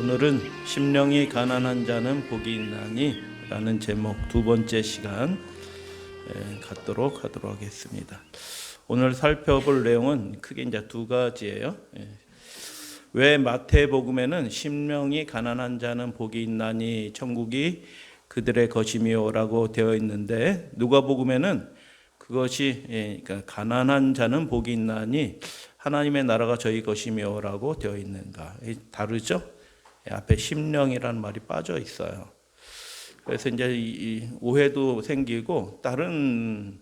오늘은 심령이 가난한 자는 복이 있나니 라는 제목 두 번째 시간 갖도록 하겠습니다. 오늘 살펴볼 내용은 크게 이제 두 가지예요. 왜 마태복음에는 심령이 가난한 자는 복이 있나니 천국이 그들의 것이며라고 되어 있는데 누가복음에는 그것이 그러니까 가난한 자는 복이 있나니 하나님의 나라가 저희 것이며라고 되어 있는가 다르죠? 앞에 심령이라는 말이 빠져 있어요. 그래서 이제 이 오해도 생기고 다른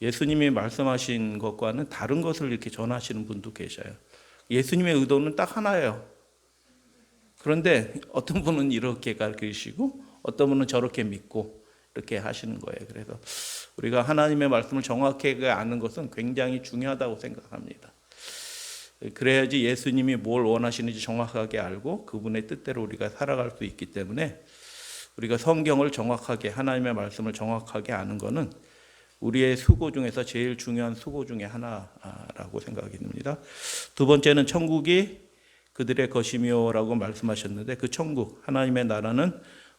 예수님이 말씀하신 것과는 다른 것을 이렇게 전하시는 분도 계셔요. 예수님의 의도는 딱 하나예요. 그런데 어떤 분은 이렇게 가르치시고 어떤 분은 저렇게 믿고 이렇게 하시는 거예요. 그래서 우리가 하나님의 말씀을 정확하게 아는 것은 굉장히 중요하다고 생각합니다. 그래야지 예수님이 뭘 원하시는지 정확하게 알고 그분의 뜻대로 우리가 살아갈 수 있기 때문에 우리가 성경을 정확하게 하나님의 말씀을 정확하게 아는 것은 우리의 수고 중에서 제일 중요한 수고 중에 하나라고 생각이 듭니다. 두 번째는 천국이 그들의 것이며라고 말씀하셨는데 그 천국 하나님의 나라는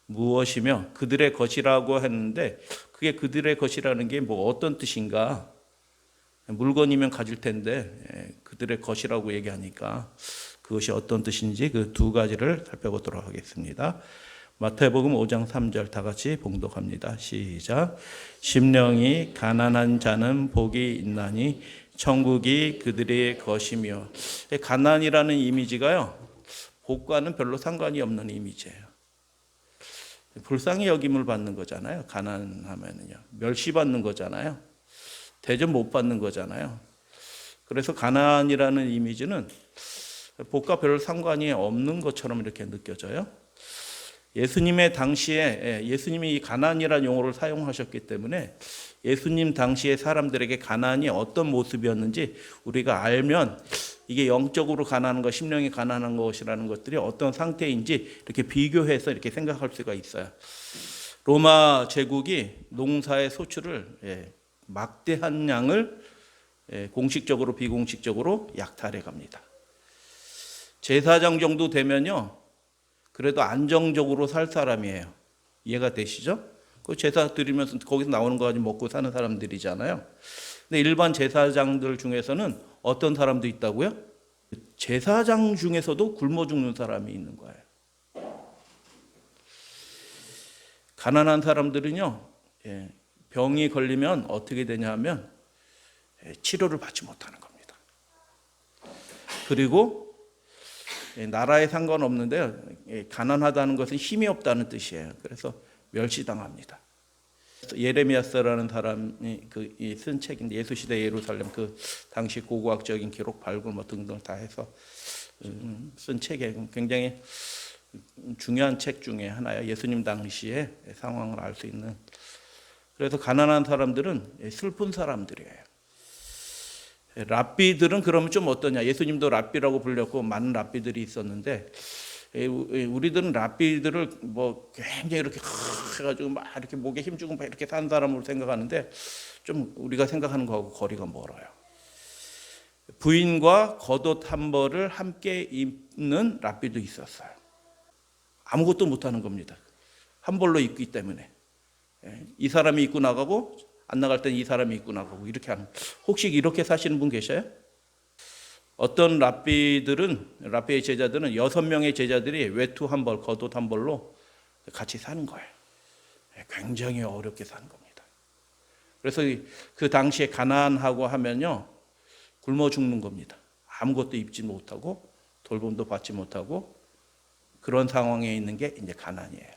무엇이며 그들의 것이라고 했는데 그게 그들의 것이라는 게 뭐 어떤 뜻인가? 물건이면 가질 텐데 그들의 것이라고 얘기하니까 그것이 어떤 뜻인지 그 두 가지를 살펴보도록 하겠습니다. 마태복음 5장 3절 다 같이 봉독합니다. 시작. 심령이 가난한 자는 복이 있나니 천국이 그들의 것이며. 가난이라는 이미지가요 복과는 별로 상관이 없는 이미지예요. 불쌍히 여김을 받는 거잖아요. 가난하면은요 멸시받는 거잖아요. 대접 못 받는 거잖아요. 그래서 가난이라는 이미지는 복과 별 상관이 없는 것처럼 이렇게 느껴져요. 예수님의 당시에 예수님이 이 가난이라는 용어를 사용하셨기 때문에 예수님 당시의 사람들에게 가난이 어떤 모습이었는지 우리가 알면 이게 영적으로 가난한 것, 심령이 가난한 것이라는 것들이 어떤 상태인지 이렇게 비교해서 이렇게 생각할 수가 있어요. 로마 제국이 농사의 소출을 막대한 양을 공식적으로 비공식적으로 약탈해 갑니다. 제사장 정도 되면요 그래도 안정적으로 살 사람이에요. 이해가 되시죠? 그 제사 드리면서 거기서 나오는 거 가지고 먹고 사는 사람들이잖아요. 근데 일반 제사장들 중에서는 어떤 사람도 있다고요? 제사장 중에서도 굶어 죽는 사람이 있는 거예요. 가난한 사람들은요 병이 걸리면 어떻게 되냐 하면 치료를 받지 못하는 겁니다. 그리고 나라에 상관없는데 가난하다는 것은 힘이 없다는 뜻이에요. 그래서 멸시당합니다. 예레미야서라는 사람이 쓴 책인데 예수시대 예루살렘 그 당시 고고학적인 기록 발굴 뭐 등등 다 해서 쓴 책에 굉장히 중요한 책 중에 하나예요. 예수님 당시의 상황을 알 수 있는. 그래서 가난한 사람들은 슬픈 사람들이에요. 랍비들은 그러면 좀 어떠냐? 예수님도 랍비라고 불렸고 많은 랍비들이 있었는데 우리들은 랍비들을 뭐 굉장히 이렇게 해가지고 막 이렇게 목에 힘주고 막 이렇게 사는 사람으로 생각하는데 좀 우리가 생각하는 거하고 거리가 멀어요. 부인과 겉옷 한 벌을 함께 입는 랍비도 있었어요. 아무것도 못하는 겁니다. 한 벌로 입기 때문에 이 사람이 입고 나가고 안 나갈 땐 이 사람이 입고 나가고 이렇게 하는. 혹시 이렇게 사시는 분 계셔요? 어떤 랍비의 제자들은 6명의 제자들이 외투 한 벌, 겉옷 한 벌로 같이 사는 거예요. 굉장히 어렵게 사는 겁니다. 그래서 그 당시에 가난하고 하면요 굶어 죽는 겁니다. 아무것도 입지 못하고 돌봄도 받지 못하고 그런 상황에 있는 게 이제 가난이에요.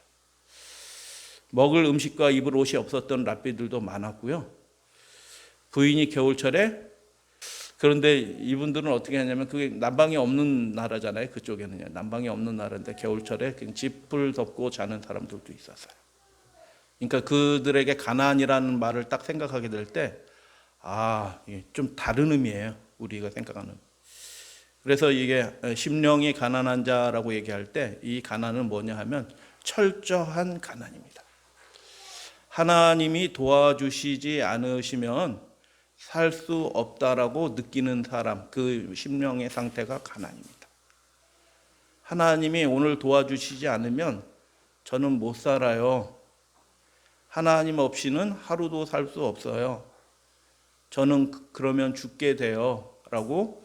먹을 음식과 입을 옷이 없었던 랍비들도 많았고요. 부인이 겨울철에 그런데 이분들은 어떻게 하냐면 그게 난방이 없는 나라잖아요. 그쪽에는요. 난방이 없는 나라인데 겨울철에 그냥 집을 덮고 자는 사람들도 있었어요. 그러니까 그들에게 가난이라는 말을 딱 생각하게 될 때 좀 다른 의미예요. 우리가 생각하는. 그래서 이게 심령이 가난한 자라고 얘기할 때 이 가난은 뭐냐 하면 철저한 가난입니다. 하나님이 도와주시지 않으시면 살 수 없다라고 느끼는 사람, 그 심령의 상태가 가난입니다. 하나님이 오늘 도와주시지 않으면 저는 못 살아요. 하나님 없이는 하루도 살 수 없어요. 저는 그러면 죽게 돼요. 라고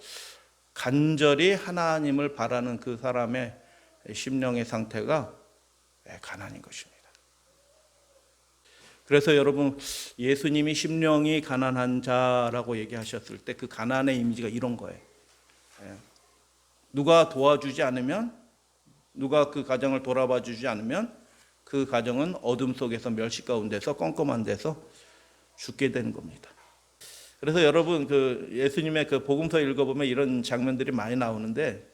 간절히 하나님을 바라는 그 사람의 심령의 상태가 가난인 것입니다. 그래서 여러분, 예수님이 심령이 가난한 자라고 얘기하셨을 때 그 가난의 이미지가 이런 거예요. 누가 도와주지 않으면, 누가 그 가정을 돌아봐 주지 않으면 그 가정은 어둠 속에서, 멸시 가운데서, 껌껌한 데서 죽게 되는 겁니다. 그래서 여러분, 그 예수님의 그 복음서 읽어보면 이런 장면들이 많이 나오는데,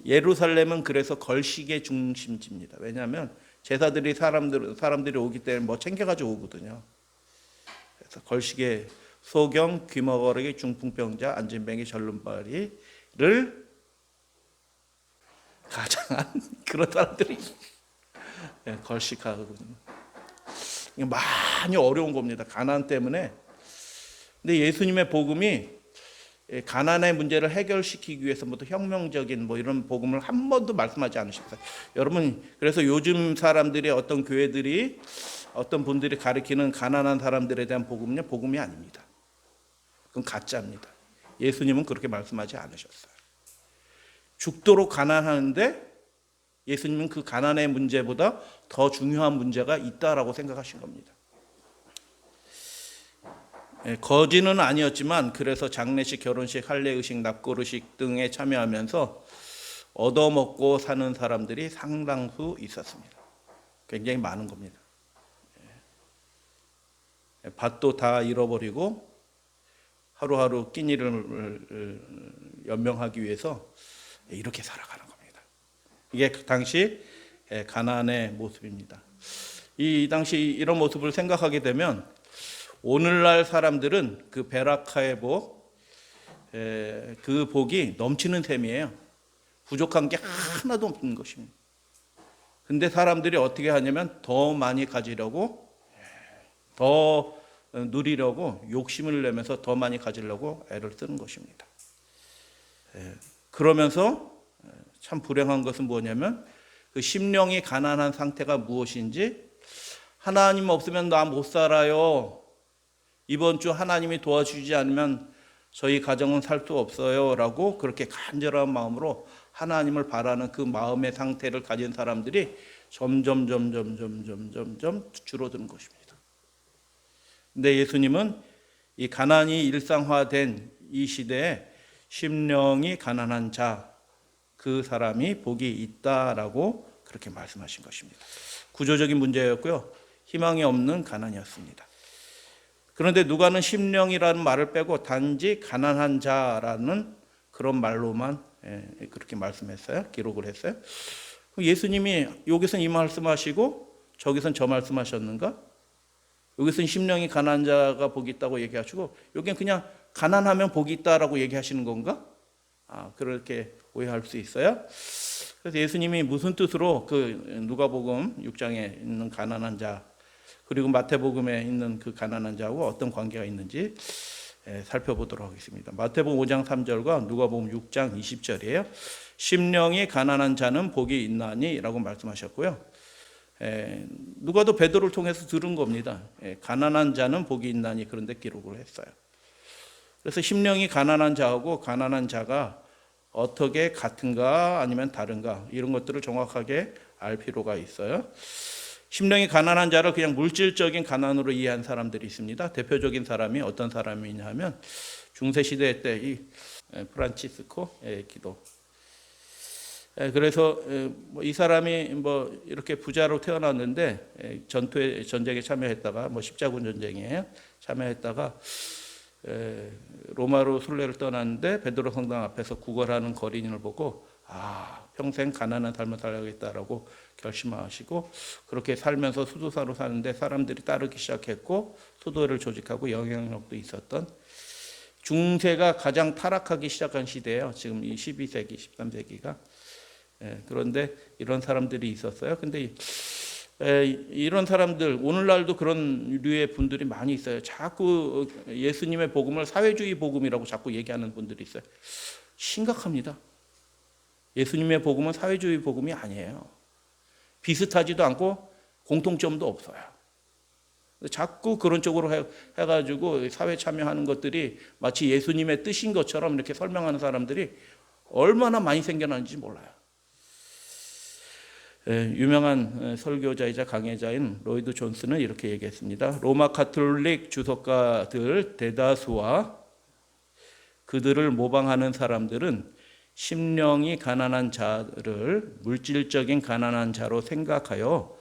예루살렘은 그래서 걸식의 중심지입니다. 왜냐하면 제사들이 사람들이 오기 때문에 뭐 챙겨가지고 오거든요. 그래서 걸식의 소경, 귀머거리기, 중풍병자, 안진뱅이, 절름발이를 가장한 그런 사람들이 걸식하거든요. 이게 많이 어려운 겁니다. 가난 때문에. 근데 예수님의 복음이 가난의 문제를 해결시키기 위해서 뭐 혁명적인 뭐 이런 복음을 한 번도 말씀하지 않으셨어요. 여러분, 그래서 요즘 사람들이 어떤 교회들이, 어떤 분들이 가리키는 가난한 사람들에 대한 복음은요, 복음이 아닙니다. 그건 가짜입니다. 예수님은 그렇게 말씀하지 않으셨어요. 죽도록 가난하는데 예수님은 그 가난의 문제보다 더 중요한 문제가 있다라고 생각하신 겁니다. 거지는 아니었지만 그래서 장례식, 결혼식, 할례의식, 납고르식 등에 참여하면서 얻어먹고 사는 사람들이 상당수 있었습니다. 굉장히 많은 겁니다. 밭도 다 잃어버리고 하루하루 끼니를 연명하기 위해서 이렇게 살아가는 겁니다. 이게 그 당시 가난의 모습입니다. 이 당시 이런 모습을 생각하게 되면 오늘날 사람들은 그 베라카의 복, 그 복이 넘치는 셈이에요. 부족한 게 하나도 없는 것입니다. 근데 사람들이 어떻게 하냐면 더 많이 가지려고, 더 누리려고 욕심을 내면서 더 많이 가지려고 애를 쓰는 것입니다. 그러면서 참 불행한 것은 뭐냐면 그 심령이 가난한 상태가 무엇인지, 하나님 없으면 나 못 살아요. 이번 주 하나님이 도와주지 않으면 저희 가정은 살 수 없어요. 라고 그렇게 간절한 마음으로 하나님을 바라는 그 마음의 상태를 가진 사람들이 점점 줄어드는 것입니다. 근데 예수님은 이 가난이 일상화된 이 시대에 심령이 가난한 자, 그 사람이 복이 있다라고 그렇게 말씀하신 것입니다. 구조적인 문제였고요. 희망이 없는 가난이었습니다. 그런데 누가는 심령이라는 말을 빼고 단지 가난한 자라는 그런 말로만 그렇게 말씀했어요. 기록을 했어요. 예수님이 여기서는 이 말씀하시고 저기서는 저 말씀하셨는가? 여기서는 심령이 가난한 자가 복이 있다고 얘기하시고 여기는 그냥 가난하면 복이 있다라고 얘기하시는 건가? 그렇게 오해할 수 있어요. 그래서 예수님이 무슨 뜻으로 그 누가복음 6장에 있는 가난한 자, 그리고 마태복음에 있는 그 가난한 자하고 어떤 관계가 있는지 살펴보도록 하겠습니다. 마태복음 5장 3절과 누가복음 6장 20절이에요. 심령이 가난한 자는 복이 있나니 라고 말씀하셨고요. 누가도 베드로를 통해서 들은 겁니다. 가난한 자는 복이 있나니, 그런데 기록을 했어요. 그래서 심령이 가난한 자하고 가난한 자가 어떻게 같은가 아니면 다른가, 이런 것들을 정확하게 알 필요가 있어요. 심령이 가난한 자를 그냥 물질적인 가난으로 이해한 사람들이 있습니다. 대표적인 사람이 어떤 사람이냐 하면 중세시대 때 이 프란치스코의 기도. 그래서 이 사람이 뭐 이렇게 부자로 태어났는데 전쟁에 참여했다가, 뭐 십자군 전쟁에 참여했다가 로마로 순례를 떠났는데 베드로 성당 앞에서 구걸하는 거린을 보고 평생 가난한 삶을 살아야겠다라고 결심하시고 그렇게 살면서 수도사로 사는데 사람들이 따르기 시작했고 수도를 조직하고 영향력도 있었던, 중세가 가장 타락하기 시작한 시대예요. 지금 이 12세기, 13세기가. 그런데 이런 사람들이 있었어요. 근데 이런 사람들, 오늘날도 그런 류의 분들이 많이 있어요. 자꾸 예수님의 복음을 사회주의 복음이라고 자꾸 얘기하는 분들이 있어요. 심각합니다. 예수님의 복음은 사회주의 복음이 아니에요. 비슷하지도 않고 공통점도 없어요. 자꾸 그런 쪽으로 해가지고 사회 참여하는 것들이 마치 예수님의 뜻인 것처럼 이렇게 설명하는 사람들이 얼마나 많이 생겨나는지 몰라요. 유명한 설교자이자 강해자인 로이드 존스는 이렇게 얘기했습니다. 로마 가톨릭 주석가들 대다수와 그들을 모방하는 사람들은 심령이 가난한 자를 물질적인 가난한 자로 생각하여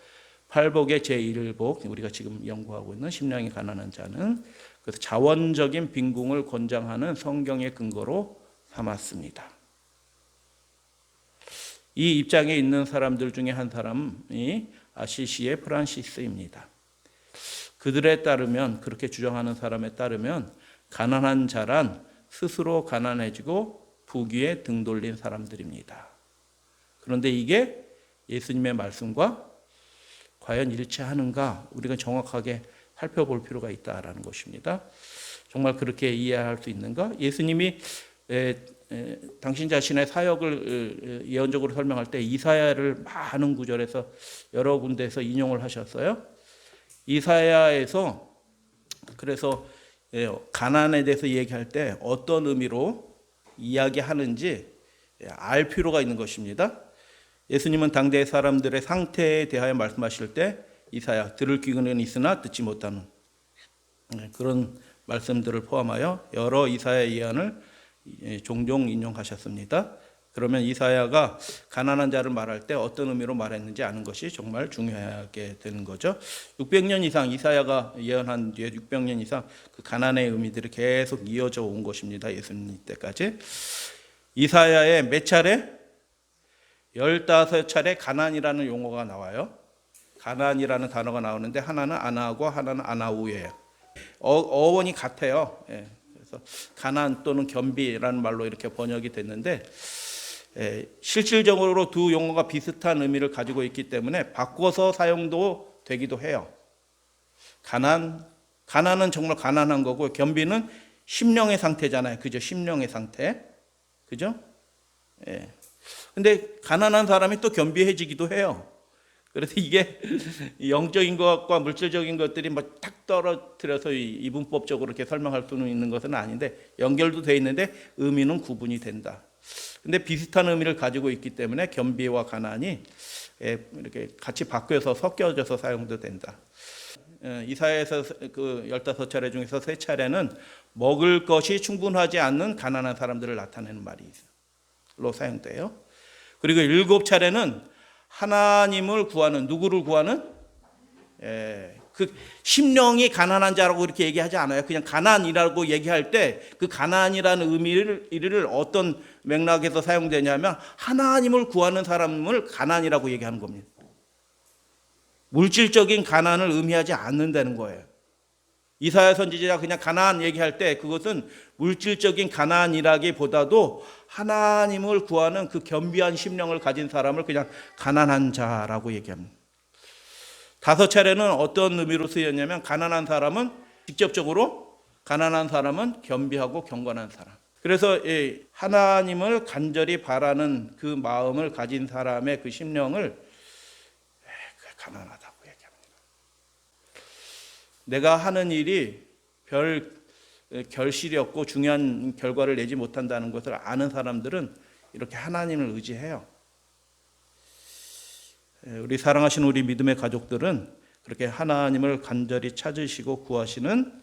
팔복의 제1복, 우리가 지금 연구하고 있는 심령이 가난한 자는 그래서 자원적인 빈궁을 권장하는 성경의 근거로 삼았습니다. 이 입장에 있는 사람들 중에 한 사람이 아시시의 프란시스입니다. 그들에 따르면, 그렇게 주장하는 사람에 따르면 가난한 자란 스스로 가난해지고 부귀에 등 돌린 사람들입니다. 그런데 이게 예수님의 말씀과 과연 일치하는가, 우리가 정확하게 살펴볼 필요가 있다라는 것입니다. 정말 그렇게 이해할 수 있는가? 예수님이 당신 자신의 사역을 예언적으로 설명할 때 이사야를 많은 구절에서 여러 군데에서 인용을 하셨어요. 이사야에서 그래서 가난에 대해서 얘기할 때 어떤 의미로 이야기하는지 알 필요가 있는 것입니다. 예수님은 당대의 사람들의 상태에 대하여 말씀하실 때 이사야, 들을 귀는 있으나 듣지 못하는 그런 말씀들을 포함하여 여러 이사야 예언을 종종 인용하셨습니다. 그러면 이사야가 가난한 자를 말할 때 어떤 의미로 말했는지 아는 것이 정말 중요하게 되는 거죠. 600년 이상 이사야가 예언한 뒤에 600년 이상 그 가난의 의미들이 계속 이어져 온 것입니다. 예수님 때까지. 이사야의 몇 차례? 15차례 가난이라는 용어가 나와요. 가난이라는 단어가 나오는데 하나는 아나하고 하나는 아나우예요. 어원이 같아요. 그래서 가난 또는 겸비라는 말로 이렇게 번역이 됐는데 실질적으로 두 용어가 비슷한 의미를 가지고 있기 때문에 바꿔서 사용도 되기도 해요. 가난은 정말 가난한 거고 겸비는 심령의 상태잖아요. 그죠? 심령의 상태. 그죠? 근데 가난한 사람이 또 겸비해지기도 해요. 그래서 이게 영적인 것과 물질적인 것들이 막 탁 떨어뜨려서 이분법적으로 이렇게 설명할 수는 있는 것은 아닌데 연결도 돼 있는데 의미는 구분이 된다. 근데 비슷한 의미를 가지고 있기 때문에 겸비와 가난이 이렇게 같이 바뀌어서 섞여져서 사용도 된다. 이사야에서 그 15차례 중에서 3차례는 먹을 것이 충분하지 않는 가난한 사람들을 나타내는 말로 사용돼요. 그리고 7차례는 하나님을 구하는, 누구를 구하는? 그 심령이 가난한 자라고 이렇게 얘기하지 않아요. 그냥 가난이라고 얘기할 때 그 가난이라는 의미를 어떤 맥락에서 사용되냐면 하나님을 구하는 사람을 가난이라고 얘기하는 겁니다. 물질적인 가난을 의미하지 않는다는 거예요. 이사야 선지자가 그냥 가난 얘기할 때 그것은 물질적인 가난이라기보다도 하나님을 구하는 그 겸비한 심령을 가진 사람을 그냥 가난한 자라고 얘기합니다. 5차례는 어떤 의미로 쓰였냐면 가난한 사람은 직접적으로 가난한 사람은 겸비하고 경건한 사람. 그래서 하나님을 간절히 바라는 그 마음을 가진 사람의 그 심령을 가난하다고 얘기합니다. 내가 하는 일이 별 결실이 없고 중요한 결과를 내지 못한다는 것을 아는 사람들은 이렇게 하나님을 의지해요. 우리 사랑하시는 우리 믿음의 가족들은 그렇게 하나님을 간절히 찾으시고 구하시는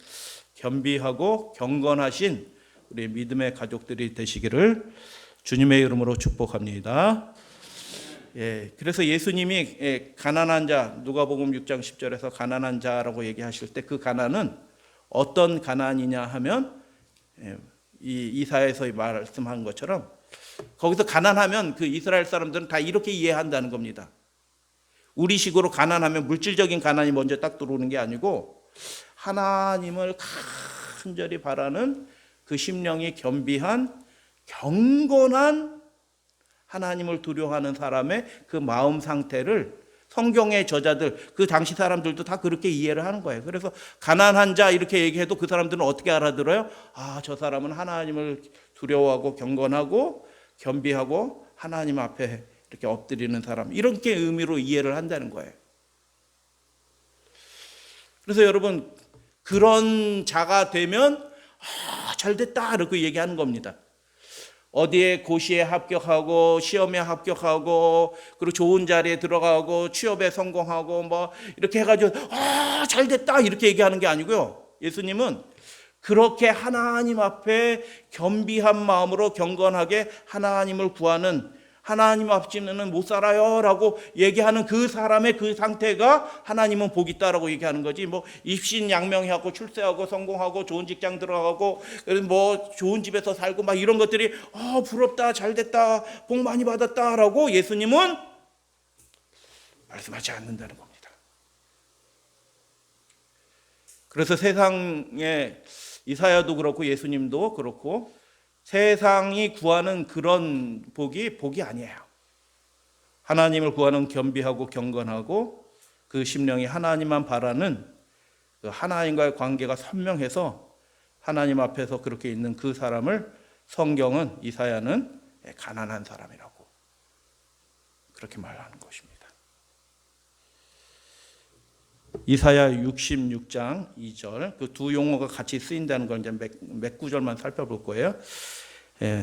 겸비하고 경건하신 우리 믿음의 가족들이 되시기를 주님의 이름으로 축복합니다. 그래서 예수님이 가난한 자, 누가복음 6장 10절에서 가난한 자라고 얘기하실 때 그 가난은 어떤 가난이냐 하면 이사야에서 말씀한 것처럼 거기서 가난하면 그 이스라엘 사람들은 다 이렇게 이해한다는 겁니다. 우리식으로 가난하면 물질적인 가난이 먼저 딱 들어오는 게 아니고 하나님을 간절히 바라는 그 심령이 겸비한 경건한 하나님을 두려워하는 사람의 그 마음 상태를 성경의 저자들, 그 당시 사람들도 다 그렇게 이해를 하는 거예요. 그래서 가난한 자 이렇게 얘기해도 그 사람들은 어떻게 알아들어요? 아, 저 사람은 하나님을 두려워하고 경건하고 겸비하고 하나님 앞에 이렇게 엎드리는 사람, 이렇게 의미로 이해를 한다는 거예요. 그래서 여러분, 그런 자가 되면 잘 됐다 이렇게 얘기하는 겁니다. 어디에 고시에 합격하고 시험에 합격하고 그리고 좋은 자리에 들어가고 취업에 성공하고 뭐 이렇게 해가지고 잘 됐다 이렇게 얘기하는 게 아니고요. 예수님은 그렇게 하나님 앞에 겸비한 마음으로 경건하게 하나님을 구하는, 하나님 없이는 못 살아요 라고 얘기하는 그 사람의 그 상태가 하나님은 복 있다라고 얘기하는 거지, 뭐 입신양명하고 출세하고 성공하고 좋은 직장 들어가고 뭐 좋은 집에서 살고 막 이런 것들이 부럽다, 잘됐다, 복 많이 받았다 라고 예수님은 말씀하지 않는다는 겁니다. 그래서 세상에 이사야도 그렇고 예수님도 그렇고 세상이 구하는 그런 복이 아니에요. 하나님을 구하는 겸비하고 경건하고 그 심령이 하나님만 바라는 그 하나님과의 관계가 선명해서 하나님 앞에서 그렇게 있는 그 사람을 성경은, 이사야는 가난한 사람이라고 그렇게 말하는 것입니다. 이사야 66장 2절, 그 두 용어가 같이 쓰인다는 걸 이제 몇 구절만 살펴볼 거예요.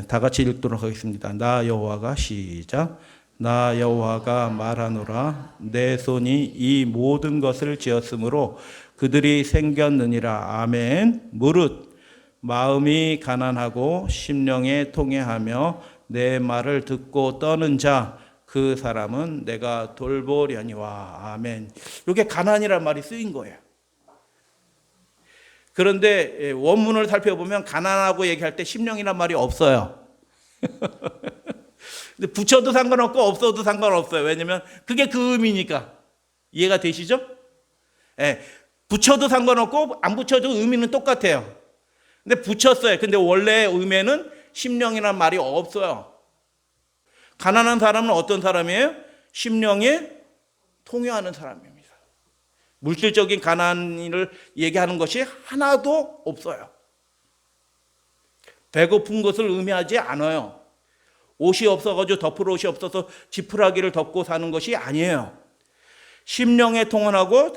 다 같이 읽도록 하겠습니다. 나 여호와가, 시작. 나 여호와가 말하노라. 내 손이 이 모든 것을 지었으므로 그들이 생겼느니라. 아멘. 무릇 마음이 가난하고 심령에 통회하며 내 말을 듣고 떠는 자, 그 사람은 내가 돌보려니와. 아멘. 이게 가난이란 말이 쓰인 거예요. 그런데 원문을 살펴보면 가난하고 얘기할 때 심령이란 말이 없어요. 근데 붙여도 상관없고 없어도 상관없어요. 왜냐면 그게 그 의미니까. 이해가 되시죠? 붙여도 상관없고 안 붙여도 의미는 똑같아요. 근데 붙였어요. 근데 원래 의미는 심령이란 말이 없어요. 가난한 사람은 어떤 사람이에요? 심령에 통회하는 사람입니다. 물질적인 가난을 얘기하는 것이 하나도 없어요. 배고픈 것을 의미하지 않아요. 옷이 없어가지고 덮을 옷이 없어서 지푸라기를 덮고 사는 것이 아니에요. 심령에 통원하고,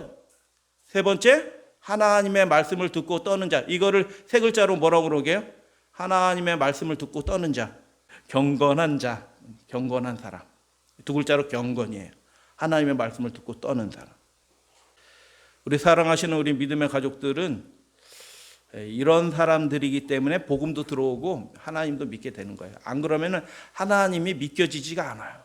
세 번째, 하나님의 말씀을 듣고 떠는 자. 이거를 세 글자로 뭐라고 그러게요? 하나님의 말씀을 듣고 떠는 자. 경건한 자, 경건한 사람. 두 글자로 경건이에요. 하나님의 말씀을 듣고 떠는 사람. 우리 사랑하시는 우리 믿음의 가족들은 이런 사람들이기 때문에 복음도 들어오고 하나님도 믿게 되는 거예요. 안 그러면 하나님이 믿겨지지가 않아요.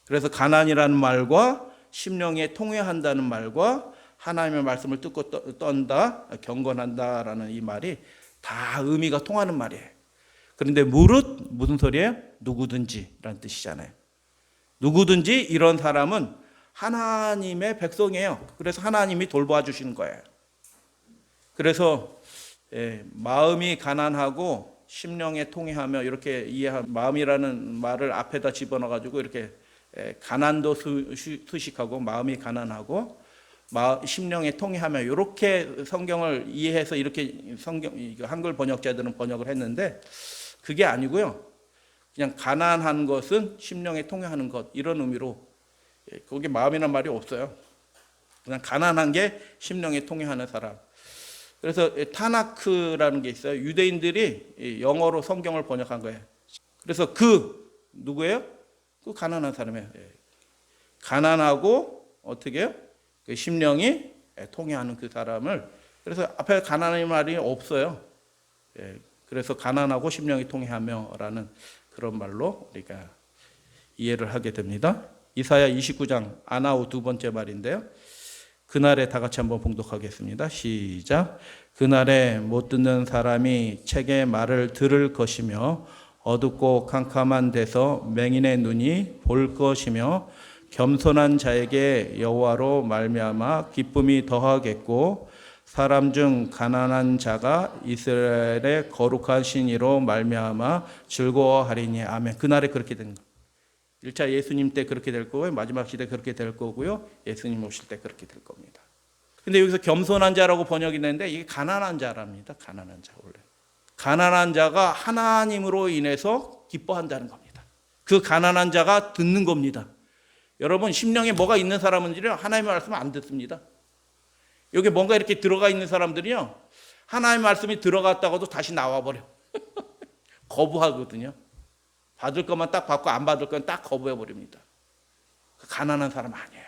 그래서 가난이라는 말과 심령에 통회한다는 말과 하나님의 말씀을 듣고 떤다, 경건한다라는 이 말이 다 의미가 통하는 말이에요. 그런데 무릇 무슨 소리예요? 누구든지라는 뜻이잖아요. 누구든지 이런 사람은 하나님의 백성이에요. 그래서 하나님이 돌보아 주시는 거예요. 그래서 마음이 가난하고 심령에 통회하며, 이렇게 이해한 마음이라는 말을 앞에다 집어넣어 가지고 이렇게 가난도 수식하고 마음이 가난하고 심령에 통회하며, 이렇게 성경을 이해해서 이렇게 한글 번역자들은 번역을 했는데 그게 아니고요. 그냥 가난한 것은 심령에 통회하는 것, 이런 의미로, 거기 마음이란 말이 없어요. 그냥 가난한 게 심령에 통회하는 사람. 그래서 타나크라는 게 있어요. 유대인들이 영어로 성경을 번역한 거예요. 그래서 누구예요? 그 가난한 사람이에요. 가난하고 어떻게 해요? 그 심령이 통회하는 그 사람을, 그래서 앞에 가난한 말이 없어요. 그래서 가난하고 심령이 통회하며라는 그런 말로 우리가 이해를 하게 됩니다. 이사야 29장 아나우 두 번째 말인데요. 그날에 다 같이 한번 봉독하겠습니다. 시작. 그날에 못 듣는 사람이 책의 말을 들을 것이며 어둡고 캄캄한 데서 맹인의 눈이 볼 것이며 겸손한 자에게 여호와로 말미암아 기쁨이 더하겠고 사람 중 가난한 자가 이스라엘의 거룩한 신이로 말미암아 즐거워하리니. 아멘. 그날에 그렇게 된 거예요. 1차 예수님 때 그렇게 될 거고요. 마지막 시대 그렇게 될 거고요. 예수님 오실 때 그렇게 될 겁니다. 근데 여기서 겸손한 자라고 번역이 되는데 이게 가난한 자랍니다. 가난한 자. 원래 가난한 자가 하나님으로 인해서 기뻐한다는 겁니다. 그 가난한 자가 듣는 겁니다. 여러분, 심령에 뭐가 있는 사람은요, 하나님의 말씀을 안 듣습니다. 여기 뭔가 이렇게 들어가 있는 사람들이요, 하나님의 말씀이 들어갔다고도 다시 나와버려. 거부하거든요. 받을 것만 딱 받고 안 받을 건 딱 거부해버립니다. 가난한 사람 아니에요.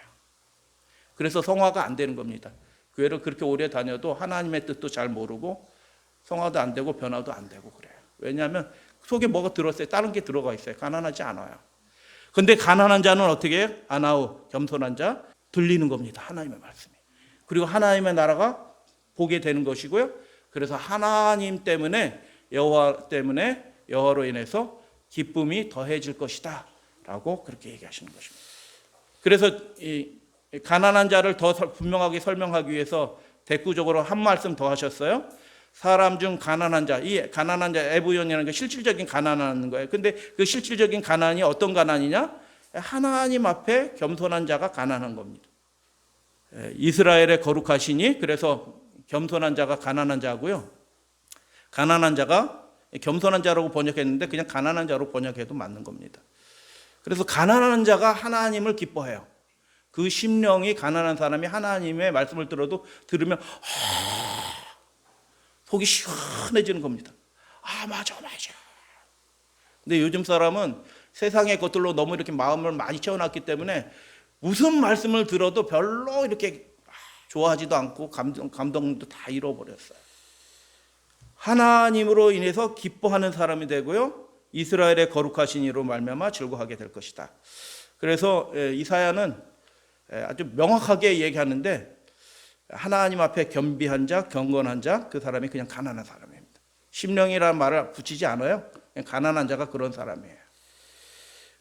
그래서 성화가 안 되는 겁니다. 교회를 그렇게 오래 다녀도 하나님의 뜻도 잘 모르고 성화도 안 되고 변화도 안 되고 그래요. 왜냐하면 속에 뭐가 들었어요. 다른 게 들어가 있어요. 가난하지 않아요. 근데 가난한 자는 어떻게 해요? 아나우, 겸손한 자, 들리는 겁니다. 하나님의 말씀이. 그리고 하나님의 나라가 보게 되는 것이고요. 그래서 하나님 때문에, 여호와 때문에, 여호와로 인해서 기쁨이 더해질 것이다 라고 그렇게 얘기하시는 것입니다. 그래서 이 가난한 자를 더 분명하게 설명하기 위해서 대꾸적으로 한 말씀 더 하셨어요. 사람 중 가난한 자, 이 가난한 자, 에브연이라는 게 실질적인 가난하는 거예요. 근데 그 실질적인 가난이 어떤 가난이냐? 하나님 앞에 겸손한 자가 가난한 겁니다. 이스라엘의 거룩하시니, 그래서 겸손한 자가 가난한 자고요. 가난한 자가 겸손한 자라고 번역했는데 그냥 가난한 자로 번역해도 맞는 겁니다. 그래서 가난한 자가 하나님을 기뻐해요. 그 심령이 가난한 사람이 하나님의 말씀을 들으면 속이 시원해지는 겁니다. 아, 맞아. 근데 요즘 사람은 세상의 것들로 너무 이렇게 마음을 많이 채워놨기 때문에 무슨 말씀을 들어도 별로 이렇게 좋아하지도 않고 감동도 다 잃어버렸어요. 하나님으로 인해서 기뻐하는 사람이 되고요, 이스라엘의 거룩하신 이로 말미암아 즐거워하게 될 것이다. 그래서 이사야는 아주 명확하게 얘기하는데, 하나님 앞에 겸비한 자, 경건한 자, 그 사람이 그냥 가난한 사람입니다. 심령이라는 말을 붙이지 않아요. 그냥 가난한 자가 그런 사람이에요.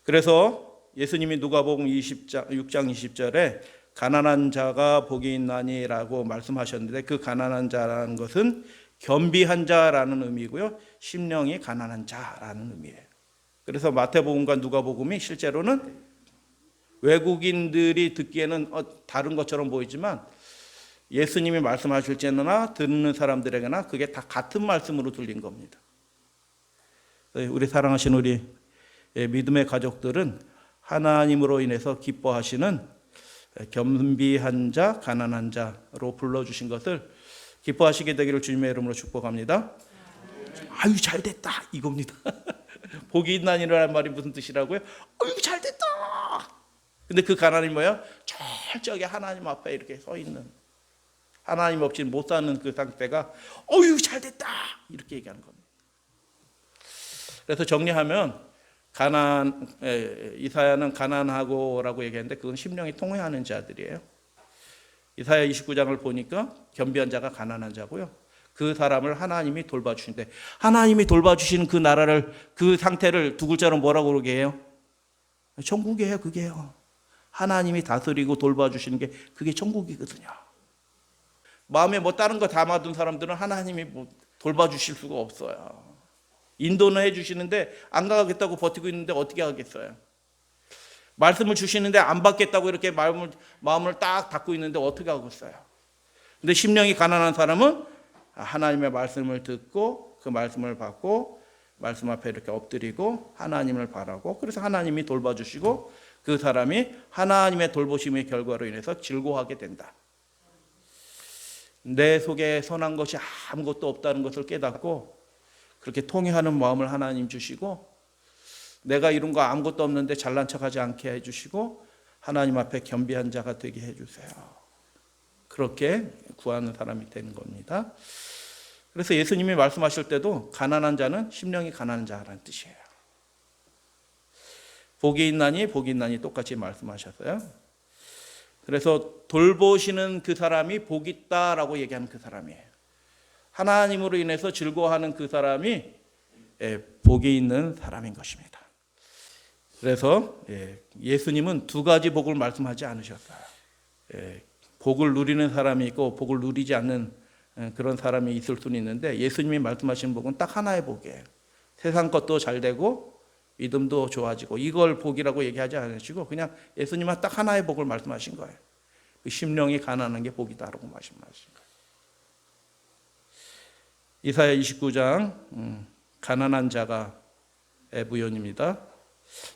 그래서 예수님이 누가복음 6장 20절에 가난한 자가 복이 있나니라고 말씀하셨는데, 그 가난한 자라는 것은 겸비한 자라는 의미고요, 심령이 가난한 자라는 의미예요. 그래서 마태복음과 누가복음이 실제로는 외국인들이 듣기에는 다른 것처럼 보이지만 예수님이 말씀하실 때나 듣는 사람들에게나 그게 다 같은 말씀으로 들린 겁니다. 우리 사랑하신 우리 믿음의 가족들은 하나님으로 인해서 기뻐하시는 겸비한 자, 가난한 자로 불러주신 것을 기뻐하시게 되기를 주님의 이름으로 축복합니다. 아유, 잘됐다 이겁니다. 복이 있나니라는 말이 무슨 뜻이라고요? 아유, 잘됐다. 근데 그 가난이 뭐예요? 철저하게 하나님 앞에 이렇게 서 있는, 하나님 없이 못 사는 그 상태가 어유, 잘됐다 이렇게 얘기하는 겁니다. 그래서 정리하면 이사야는 가난하고라고 얘기했는데 그건 심령이 통회하는 자들이에요. 이사야 29장을 보니까 겸비한 자가 가난한 자고요, 그 사람을 하나님이 돌봐주신대. 하나님이 돌봐주시는 그 나라를, 그 상태를 두 글자로 뭐라고 그러게 해요? 천국이에요. 그게요. 하나님이 다스리고 돌봐주시는 게 그게 천국이거든요. 마음에 뭐 다른 거 담아둔 사람들은 하나님이 뭐 돌봐주실 수가 없어요. 인도는 해주시는데 안 가겠다고 버티고 있는데 어떻게 하겠어요? 말씀을 주시는데 안 받겠다고 이렇게 마음을 딱 닫고 있는데 어떻게 하겠어요? 근데 심령이 가난한 사람은 하나님의 말씀을 듣고 그 말씀을 받고 말씀 앞에 이렇게 엎드리고 하나님을 바라고, 그래서 하나님이 돌봐주시고 그 사람이 하나님의 돌보심의 결과로 인해서 즐거워하게 된다. 내 속에 선한 것이 아무것도 없다는 것을 깨닫고 그렇게 통회하는 마음을 하나님 주시고, 내가 이룬 거 아무것도 없는데 잘난 척하지 않게 해주시고 하나님 앞에 겸비한 자가 되게 해주세요. 그렇게 구하는 사람이 되는 겁니다. 그래서 예수님이 말씀하실 때도 가난한 자는 심령이 가난한 자라는 뜻이에요. 복이 있나니 똑같이 말씀하셨어요. 그래서 돌보시는 그 사람이 복 있다라고 얘기하는 그 사람이에요. 하나님으로 인해서 즐거워하는 그 사람이 복이 있는 사람인 것입니다. 그래서 예수님은 두 가지 복을 말씀하지 않으셨어요. 복을 누리는 사람이 있고 복을 누리지 않는 그런 사람이 있을 수는 있는데, 예수님이 말씀하신 복은 딱 하나의 복이에요. 세상 것도 잘 되고 믿음도 좋아지고, 이걸 복이라고 얘기하지 않으시고 그냥 예수님은 딱 하나의 복을 말씀하신 거예요. 그 심령이 가난한 게 복이다라고 말씀하신 거예요. 이사야 29장 가난한 자가 부연입니다.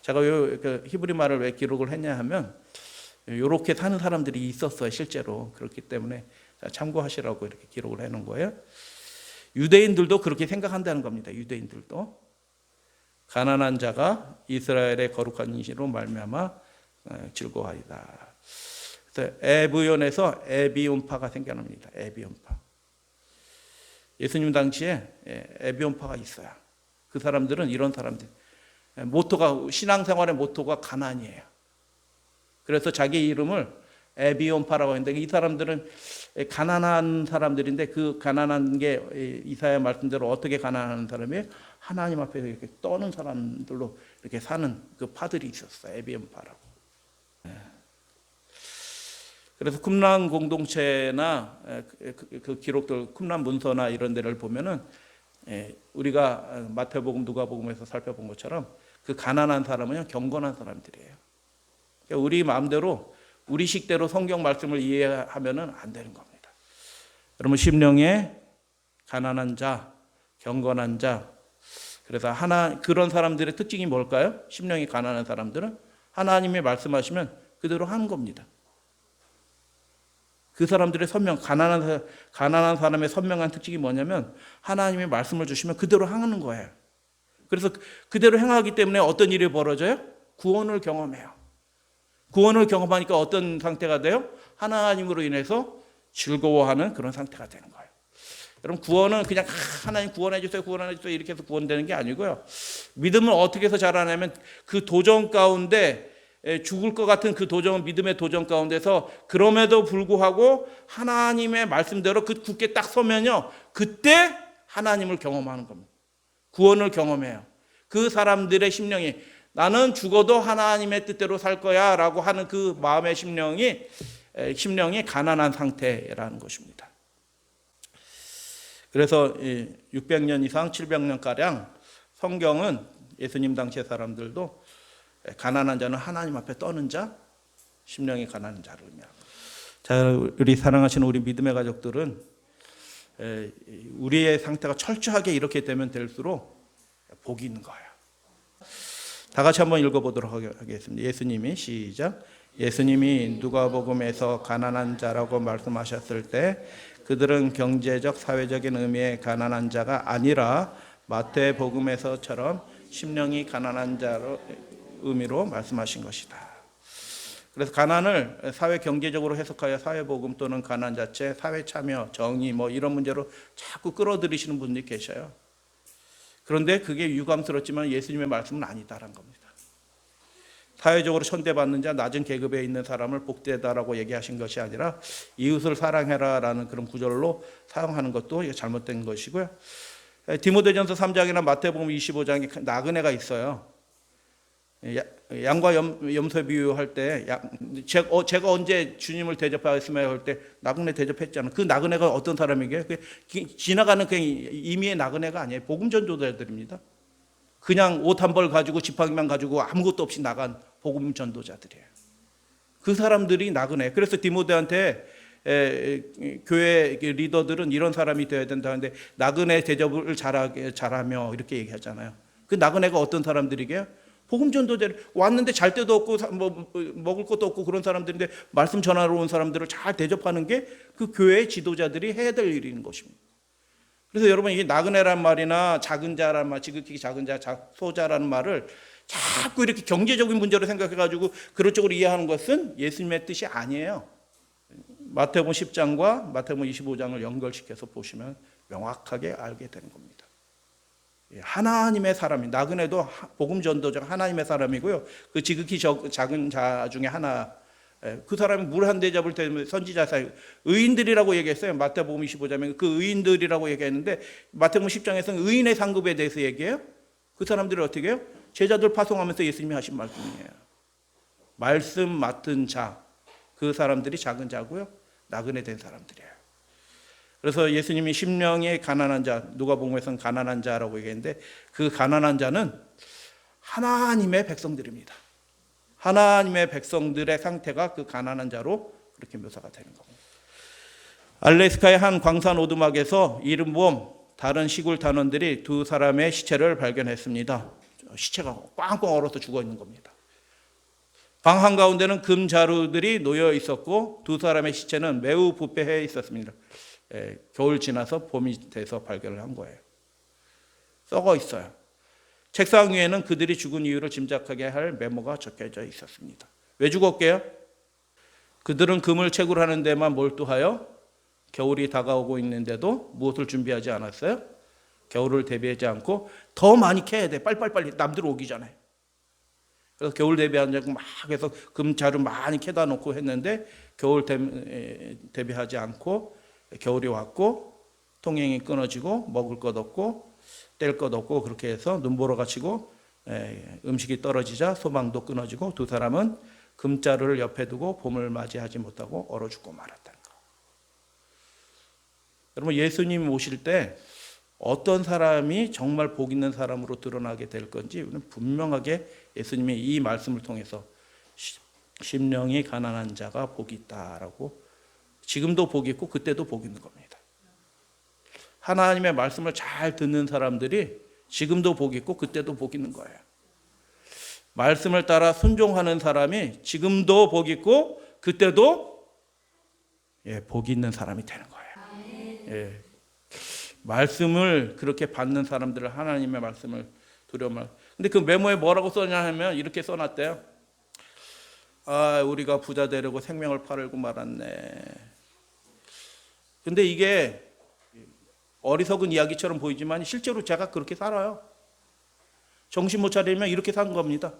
제가 그 히브리 말을 왜 기록을 했냐 하면 이렇게 사는 사람들이 있었어요. 실제로. 그렇기 때문에 참고하시라고 이렇게 기록을 해놓은 거예요. 유대인들도 그렇게 생각한다는 겁니다. 유대인들도. 가난한 자가 이스라엘의 거룩한 인신으로 말미암아 즐거워하리다. 그래서 에브론에서 에비온파가 생겨납니다. 에비온파. 예수님 당시에 에비온파가 있어요. 그 사람들은 이런 사람들. 모토가, 신앙생활의 모토가 가난이에요. 그래서 자기 이름을 에비온파라고 했는데, 이 사람들은 가난한 사람들인데, 그 가난한 게 이사야 말씀대로 어떻게 가난한 사람이에요? 하나님 앞에서 이렇게 떠는 사람들로 이렇게 사는 그 파들이 있었어요. 에비온파라고. 그래서 쿰란 공동체나 그 기록들, 쿰란 문서나 이런 데를 보면은 우리가 마태복음, 누가복음에서 살펴본 것처럼 그 가난한 사람은 경건한 사람들이에요. 그러니까 우리 마음대로, 우리 식대로 성경 말씀을 이해하면은 안 되는 겁니다. 여러분, 심령에 가난한 자, 경건한 자. 그래서 그런 사람들의 특징이 뭘까요? 심령이 가난한 사람들은 하나님이 말씀하시면 그대로 하는 겁니다. 그 사람들의 가난한 사람의 선명한 특징이 뭐냐면 하나님이 말씀을 주시면 그대로 행하는 거예요. 그래서 그대로 행하기 때문에 어떤 일이 벌어져요? 구원을 경험해요. 구원을 경험하니까 어떤 상태가 돼요? 하나님으로 인해서 즐거워하는 그런 상태가 되는 거예요. 여러분, 구원은 그냥 하나님 구원해 주세요, 구원해 주세요 이렇게 해서 구원되는 게 아니고요. 믿음을 어떻게 해서 자라냐면 그 도전 가운데, 죽을 것 같은 그 도전, 믿음의 도전 가운데서 그럼에도 불구하고 하나님의 말씀대로 그 굳게 딱 서면요, 그때 하나님을 경험하는 겁니다. 구원을 경험해요. 그 사람들의 심령이 나는 죽어도 하나님의 뜻대로 살 거야 라고 하는 그 마음의 심령이 가난한 상태라는 것입니다. 그래서 600년 이상 700년가량 성경은 예수님 당시의 사람들도 가난한 자는 하나님 앞에 떠는 자, 심령이 가난한 자를 의미합니다. 자, 우리 사랑하시는 우리 믿음의 가족들은 우리의 상태가 철저하게 이렇게 되면 될수록 복이 있는 거예요. 다 같이 한번 읽어보도록 하겠습니다. 예수님이 시작. 예수님이 누가복음에서 가난한 자라고 말씀하셨을 때 그들은 경제적, 사회적인 의미의 가난한 자가 아니라 마태복음에서처럼 심령이 가난한 자로 의미로 말씀하신 것이다. 그래서 가난을 사회 경제적으로 해석하여 사회복음 또는 가난 자체, 사회 참여, 정의 뭐 이런 문제로 자꾸 끌어들이시는 분들이 계셔요. 그런데 그게 유감스럽지만 예수님의 말씀은 아니다라는 겁니다. 사회적으로 천대받는 자, 낮은 계급에 있는 사람을 복되다라고 얘기하신 것이 아니라 이웃을 사랑해라라는 그런 구절로 사용하는 것도 잘못된 것이고요. 디모데전서 3장이나 마태복음 25장에 나그네가 있어요. 양과 염소 비유할 때 제가 언제 주님을 대접하였으며 할 때 나그네 대접했잖아요. 그 나그네가 어떤 사람이게요? 지나가는 그냥 임의의 나그네가 아니에요. 복음 전도자들입니다. 그냥 옷 한 벌 가지고 지팡이만 가지고 아무것도 없이 나간 복음 전도자들이에요. 그 사람들이 나그네. 그래서 디모데한테 교회 리더들은 이런 사람이 되어야 된다는데 나그네 대접을 잘하며 이렇게 얘기하잖아요. 그 나그네가 어떤 사람들이게요? 복음 전도자들 왔는데 잘 데도 없고 뭐 먹을 것도 없고 그런 사람들인데 말씀 전하러 온 사람들을 잘 대접하는 게 그 교회의 지도자들이 해야 될 일인 것입니다. 그래서 여러분, 이게 나그네란 말이나 작은 자란 말, 지극히 작은 자, 소자라는 말을 자꾸 이렇게 경제적인 문제로 생각해가지고 그런 쪽으로 이해하는 것은 예수님의 뜻이 아니에요. 마태복음 10장과 마태복음 25장을 연결시켜서 보시면 명확하게 알게 되는 겁니다. 하나님의 사람이, 나그네도 복음 전도자가 하나님의 사람이고요. 그 지극히 작은 자 중에 하나, 그 사람이 물 한 대접을 대면 선지자 사이, 의인들이라고 얘기했어요. 마태복음 25장에 그 의인들이라고 얘기했는데 마태복음 10장에서는 의인의 상급에 대해서 얘기해요. 그 사람들이 어떻게 해요? 제자들 파송하면서 예수님이 하신 말씀이에요. 말씀 맡은 자, 그 사람들이 작은 자고요, 나그네 된 사람들이에요. 그래서 예수님이 심령이 가난한 자, 누가복음에서는 가난한 자라고 얘기했는데 그 가난한 자는 하나님의 백성들입니다. 하나님의 백성들의 상태가 그 가난한 자로 그렇게 묘사가 되는 겁니다. 알래스카의 한 광산 오두막에서 이른봄 다른 시골 단원들이 두 사람의 시체를 발견했습니다. 시체가 꽝꽝 얼어서 죽어 있는 겁니다. 방 한가운데는 금 자루들이 놓여 있었고 두 사람의 시체는 매우 부패해 있었습니다. 겨울 지나서 봄이 돼서 발견을 한 거예요. 썩어 있어요. 책상 위에는 그들이 죽은 이유를 짐작하게 할 메모가 적혀져 있었습니다. 왜 죽었게요? 그들은 금을 채굴하는 데만 몰두하여 겨울이 다가오고 있는데도 무엇을 준비하지 않았어요? 겨울을 대비하지 않고 더 많이 캐야 돼. 빨리빨리 남들 오기 전에. 그래서 겨울 대비하자고 막 해서 금자루 많이 캐다 놓고 했는데 겨울 대비하지 않고 겨울이 왔고 통행이 끊어지고 먹을 것 없고 뗄 것 없고 그렇게 해서 눈보라가 치고 음식이 떨어지자 소망도 끊어지고 두 사람은 금자루를 옆에 두고 봄을 맞이하지 못하고 얼어 죽고 말았다는 거. 여러분 예수님 오실 때 어떤 사람이 정말 복 있는 사람으로 드러나게 될 건지 우리는 분명하게 예수님의 이 말씀을 통해서 심령이 가난한 자가 복이 있다라고 지금도 복이 있고 그때도 복이 있는 겁니다. 하나님의 말씀을 잘 듣는 사람들이 지금도 복이 있고 그때도 복이 있는 거예요. 말씀을 따라 순종하는 사람이 지금도 복이 있고 그때도 복이 있는 사람이 되는 거예요. 말씀을 그렇게 받는 사람들을 하나님의 말씀을 두려워할. 근데 그 메모에 뭐라고 써냐 하면 이렇게 써놨대요. 우리가 부자 되려고 생명을 팔고 말았네. 근데 이게 어리석은 이야기처럼 보이지만 실제로 제가 그렇게 살아요. 정신 못 차리면 이렇게 산 겁니다.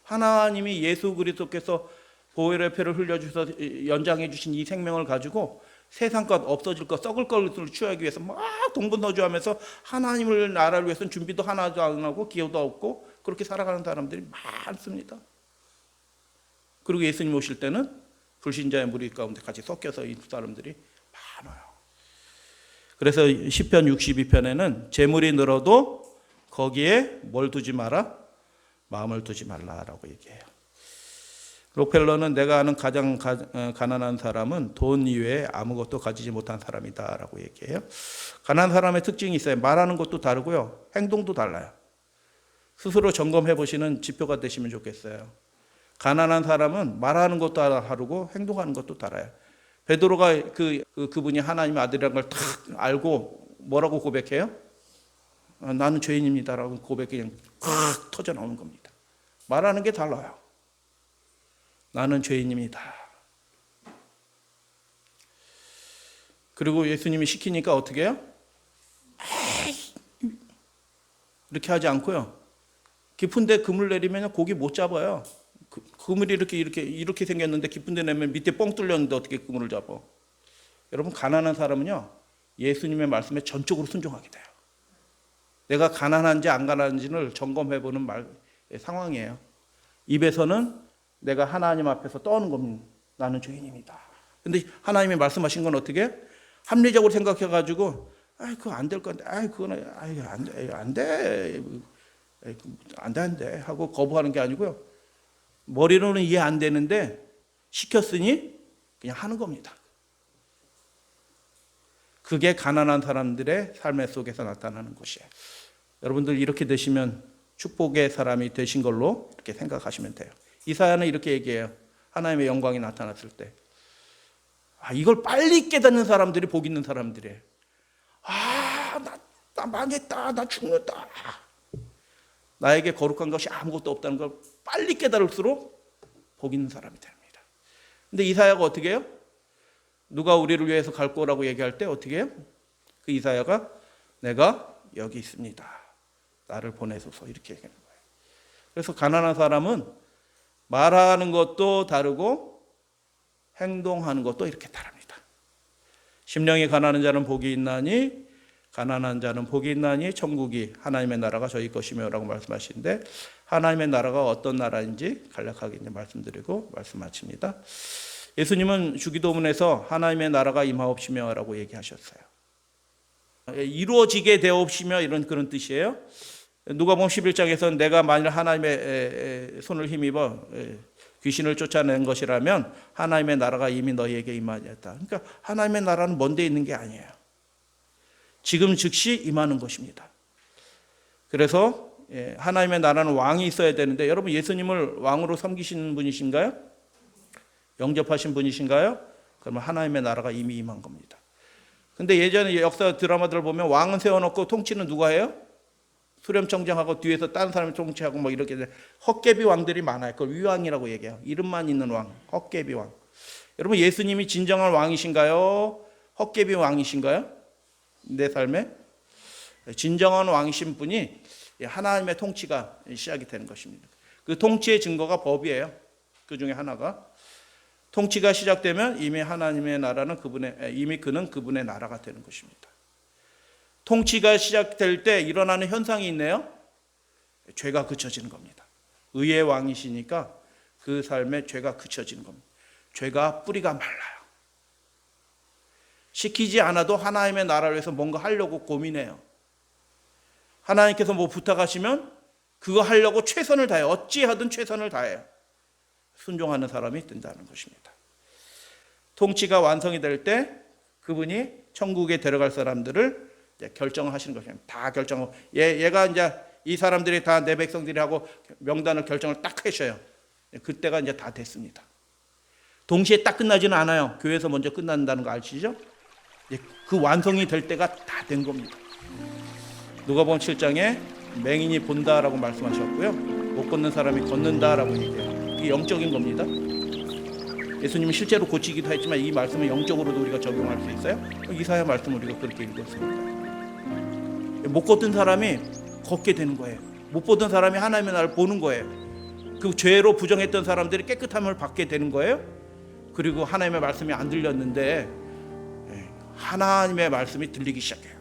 하나님이 예수 그리스도께서 보혈의 피를 흘려주셔서 연장해 주신 이 생명을 가지고 세상 것, 없어질 것, 썩을 것을 취하기 위해서 막 동분서주하면서 하나님을 나라를 위해서는 준비도 하나도 안 하고 기여도 없고 그렇게 살아가는 사람들이 많습니다. 그리고 예수님 오실 때는 불신자의 무리 가운데 같이 섞여서 이 사람들이 많아요. 그래서 시편 62편에는 재물이 늘어도 거기에 뭘 두지 마라? 마음을 두지 말라라고 얘기해요. 록펠러는 내가 아는 가장 가난한 사람은 돈 이외에 아무것도 가지지 못한 사람이다라고 얘기해요. 가난한 사람의 특징이 있어요. 말하는 것도 다르고요. 행동도 달라요. 스스로 점검해 보시는 지표가 되시면 좋겠어요. 가난한 사람은 말하는 것도 다르고 행동하는 것도 달라요. 베드로가 그분이 하나님의 아들이라는 걸 탁 알고 뭐라고 고백해요? 나는 죄인입니다라고 고백이 그냥 콱 터져 나오는 겁니다. 말하는 게 달라요. 나는 죄인입니다. 그리고 예수님이 시키니까 어떻게 해요? 이렇게 하지 않고요. 깊은데 금을 내리면 고기 못 잡아요. 그물이 이렇게 생겼는데 깊은데 내면 밑에 뻥 뚫렸는데 어떻게 그물을 잡아? 여러분 가난한 사람은요 예수님의 말씀에 전적으로 순종하게 돼요. 내가 가난한지 안 가난한지를 점검해보는 상황이에요. 입에서는 내가 하나님 앞에서 떠는 겁니다. 나는 죄인입니다. 근데 하나님이 말씀하신 건 어떻게? 합리적으로 생각해가지고 그거 안 될 건데 그거는 안 돼 하고 거부하는 게 아니고요. 머리로는 이해 안 되는데 시켰으니 그냥 하는 겁니다. 그게 가난한 사람들의 삶의 속에서 나타나는 것이에요. 여러분들 이렇게 되시면 축복의 사람이 되신 걸로 이렇게 생각하시면 돼요. 이사야는 이렇게 얘기해요. 하나님의 영광이 나타났을 때 이걸 빨리 깨닫는 사람들이 복 있는 사람들이에요. 나 망했다. 나 죽는다. 나에게 거룩한 것이 아무것도 없다는 걸 빨리 깨달을수록 복 있는 사람이 됩니다. 근데 이사야가 어떻게 해요? 누가 우리를 위해서 갈 거라고 얘기할 때 어떻게 해요? 그 이사야가 내가 여기 있습니다. 나를 보내소서 이렇게 얘기하는 거예요. 그래서 가난한 사람은 말하는 것도 다르고 행동하는 것도 이렇게 다릅니다. 심령이 가난한 자는 복이 있나니 가난한 자는 복이 있나니 천국이 하나님의 나라가 저희 것이며 라고 말씀하시는데 하나님의 나라가 어떤 나라인지 간략하게 이제 말씀드리고 말씀 마칩니다. 예수님은 주기도문에서 하나님의 나라가 임하옵시며 라고 얘기하셨어요. 이루어지게 되옵시며 이런 그런 뜻이에요. 누가복음 11장에서 내가 만일 하나님의 손을 힘입어 귀신을 쫓아낸 것이라면 하나님의 나라가 이미 너희에게 임하였다. 그러니까 하나님의 나라는 먼 데 있는 게 아니에요. 지금 즉시 임하는 것입니다. 그래서 하나님의 나라는 왕이 있어야 되는데, 여러분 예수님을 왕으로 섬기시는 분이신가요? 영접하신 분이신가요? 그러면 하나님의 나라가 이미 임한 겁니다. 근데 예전에 역사 드라마들을 보면 왕은 세워놓고 통치는 누가 해요? 수렴청정하고 뒤에서 다른 사람이 통치하고 뭐 이렇게 헛개비 왕들이 많아요. 그걸 위왕이라고 얘기해요. 이름만 있는 왕, 헛개비 왕. 여러분 예수님이 진정한 왕이신가요? 헛개비 왕이신가요? 내 삶에 진정한 왕이신 분이 하나님의 통치가 시작이 되는 것입니다. 그 통치의 증거가 법이에요. 그 중에 하나가 통치가 시작되면 이미 하나님의 나라는 그는 그분의 나라가 되는 것입니다. 통치가 시작될 때 일어나는 현상이 있네요. 죄가 그쳐지는 겁니다. 의의 왕이시니까 그 삶에 죄가 그쳐지는 겁니다. 죄가 뿌리가 말라요. 시키지 않아도 하나님의 나라를 위해서 뭔가 하려고 고민해요. 하나님께서 뭐 부탁하시면 그거 하려고 최선을 다해요. 어찌하든 최선을 다해요. 순종하는 사람이 된다는 것입니다. 통치가 완성이 될 때 그분이 천국에 데려갈 사람들을 결정을 하시는 것입니다. 다 결정하고 얘가 이제 이 사람들이 다 내 백성들이 하고 명단을 결정을 딱 하셔요. 그때가 이제 다 됐습니다. 동시에 딱 끝나지는 않아요. 교회에서 먼저 끝난다는 거 아시죠? 그 완성이 될 때가 다 된 겁니다. 누가복음 7장에 맹인이 본다라고 말씀하셨고요. 못 걷는 사람이 걷는다라고 얘기해요. 이게 영적인 겁니다. 예수님이 실제로 고치기도 했지만 이 말씀은 영적으로도 우리가 적용할 수 있어요. 이사야 말씀 우리가 그렇게 읽었습니다. 못 걷던 사람이 걷게 되는 거예요. 못 보던 사람이 하나님의 나라를 보는 거예요. 그 죄로 부정했던 사람들이 깨끗함을 받게 되는 거예요. 그리고 하나님의 말씀이 안 들렸는데 하나님의 말씀이 들리기 시작해요.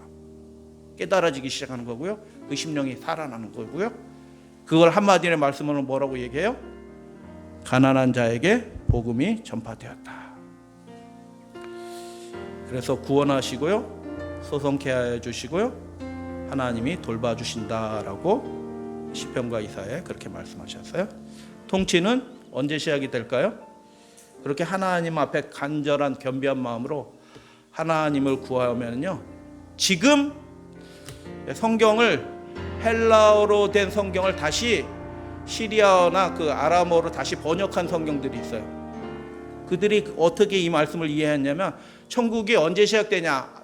깨달아지기 시작하는 거고요. 그 심령이 살아나는 거고요. 그걸 한마디의 말씀으로 뭐라고 얘기해요? 가난한 자에게 복음이 전파되었다. 그래서 구원하시고요, 소송케 하여 주시고요, 하나님이 돌봐주신다라고 시편과 이사야에 그렇게 말씀하셨어요. 통치는 언제 시작이 될까요? 그렇게 하나님 앞에 간절한 겸비한 마음으로 하나님을 구하면요, 지금 성경을 헬라어로 된 성경을 다시 시리아어나 그 아람어로 다시 번역한 성경들이 있어요. 그들이 어떻게 이 말씀을 이해했냐면, 천국이 언제 시작되냐,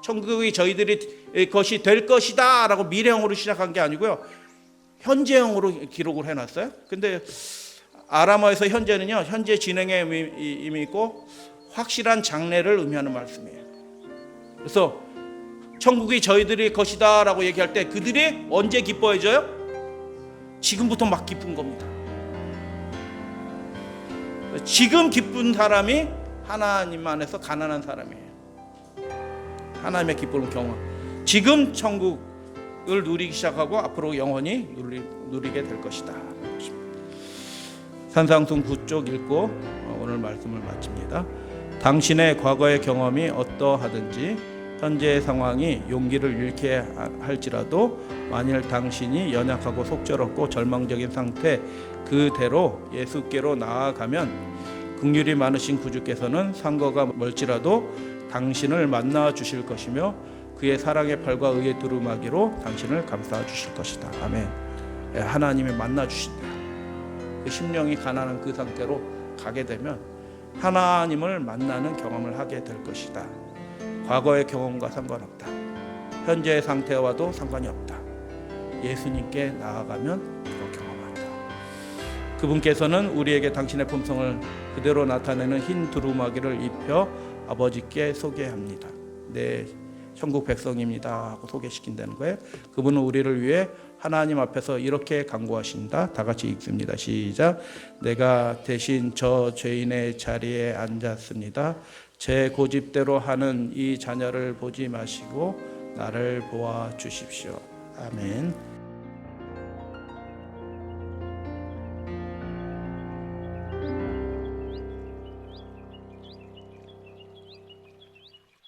천국이 저희들이 것이 될 것이다 라고 미래형으로 시작한 게 아니고요, 현재형으로 기록을 해놨어요. 근데 아람어에서 현재는요, 현재 진행의 의미 있고 확실한 장래를 의미하는 말씀이에요. 그래서 천국이 저희들의 것이다 라고 얘기할 때 그들이 언제 기뻐해져요? 지금부터 막 기쁜 겁니다. 지금 기쁜 사람이 하나님 안에서 가난한 사람이에요. 하나님의 기쁨을 경험. 지금 천국을 누리기 시작하고 앞으로 영원히 누리게 될 것이다. 산상순 9쪽 읽고 오늘 말씀을 마칩니다. 당신의 과거의 경험이 어떠하든지 현재의 상황이 용기를 잃게 할지라도 만일 당신이 연약하고 속절없고 절망적인 상태 그대로 예수께로 나아가면 긍휼이 많으신 구주께서는 상거가 멀지라도 당신을 만나 주실 것이며 그의 사랑의 팔과 의의 두루마기로 당신을 감싸 주실 것이다. 아멘. 하나님이 만나 주신다. 그 심령이 가난한 그 상태로 가게 되면 하나님을 만나는 경험을 하게 될 것이다. 과거의 경험과 상관없다. 현재의 상태와도 상관이 없다. 예수님께 나아가면 그걸 경험한다. 그분께서는 우리에게 당신의 품성을 그대로 나타내는 흰 두루마기를 입혀 아버지께 소개합니다. 네, 천국 백성입니다 하고 소개시킨다는 거예요. 그분은 우리를 위해 하나님 앞에서 이렇게 간구하신다. 다 같이 읽습니다. 시작. 내가 대신 저 죄인의 자리에 앉았습니다. 제 고집대로 하는 이 자녀를 보지 마시고 나를 보아 주십시오. 아멘.